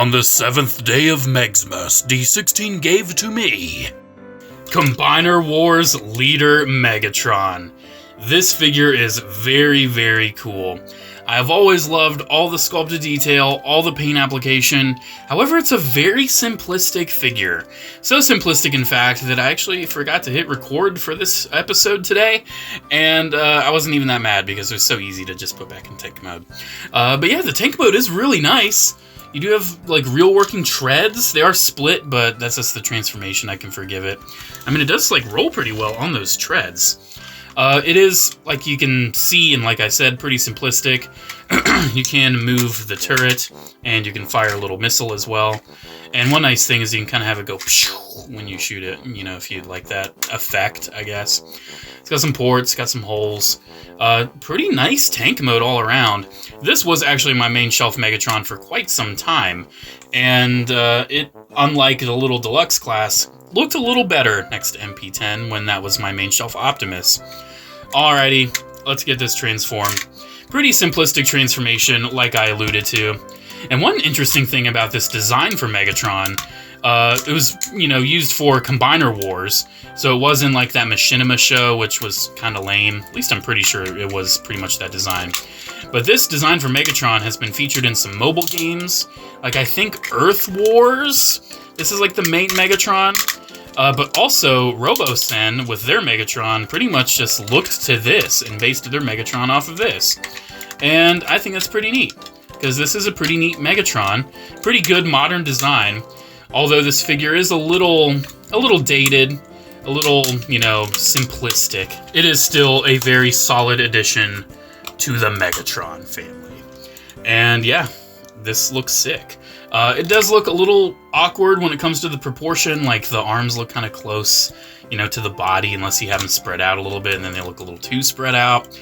On the 7th day of Megsmas, D16 gave to me Combiner Wars Leader Megatron. This figure is very, very cool. I have always loved all the sculpted detail, all the paint application. However, it's a very simplistic figure. So simplistic, in fact, that I actually forgot to hit record for this episode today. And I wasn't even that mad because it was so easy to just put back in tank mode. But yeah, the tank mode is really nice. You do have, like, real working treads. They are split, but that's just the transformation. I can forgive it. I mean, it does, like, roll pretty well on those treads. It is, like you can see, and like I said, pretty simplistic. You can move the turret, and you can fire a little missile as well. And one nice thing is you can kind of have it go when you shoot it, you know, if you'd like that effect, I guess. It's got some ports, got some holes. Pretty nice tank mode all around. This was actually my main shelf Megatron for quite some time, and it, unlike the little deluxe class, looked a little better next to MP10 when that was my main shelf Optimus. Alrighty, let's get this transformed. Pretty simplistic transformation, like I alluded to. And one interesting thing about this design for Megatron, it was, you know, used for Combiner Wars, so it wasn't like that Machinima show, which was kind of lame. At least I'm pretty sure it was pretty much that design. But this design for Megatron has been featured in some mobile games, like I think Earth Wars. This is like the main Megatron. But also, RoboSen, with their Megatron, pretty much just looked to this and based their Megatron off of this. And I think that's pretty neat, because this is a pretty neat Megatron. Pretty good modern design, although this figure is a little dated, a little, you know, simplistic. It is still a very solid addition to the Megatron family. And yeah, this looks sick. It does look a little awkward when it comes to the proportion, like the arms look kind of close, you know, to the body, unless you have them spread out a little bit, and then they look a little too spread out.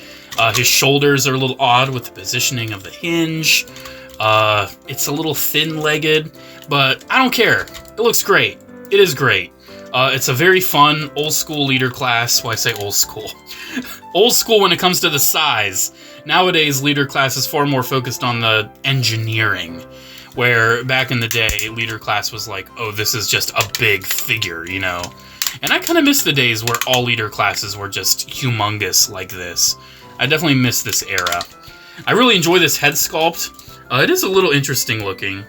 His shoulders are a little odd with the positioning of the hinge. It's a little thin-legged, but I don't care. It looks great. It is great. It's a very fun, old-school leader class. Well, I say old school. Old school when it comes to the size. Nowadays, leader class is far more focused on the engineering, where back in the day, leader class was like, oh, this is just a big figure, you know? And I kind of miss the days where all leader classes were just humongous like this. I definitely miss this era. I really enjoy this head sculpt. It is a little interesting looking.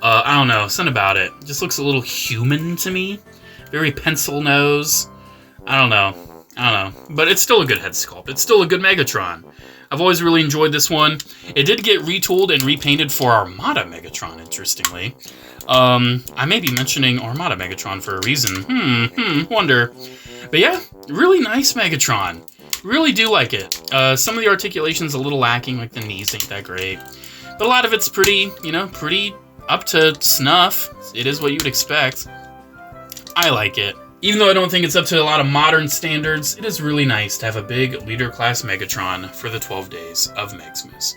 I don't know, something about it. It just looks a little human to me. Very pencil nose. I don't know. But it's still a good head sculpt. It's still a good Megatron. I've always really enjoyed this one. It did get retooled and repainted for Armada Megatron, interestingly. I may be mentioning Armada Megatron for a reason. Wonder. But yeah, really nice Megatron. Really do like it. Some of the articulation's a little lacking, like the knees ain't that great. But a lot of it's pretty, you know, pretty up to snuff. It is what you would expect. I like it. Even though I don't think it's up to a lot of modern standards, it is really nice to have a big leader class Megatron for the 12 days of Megsmas.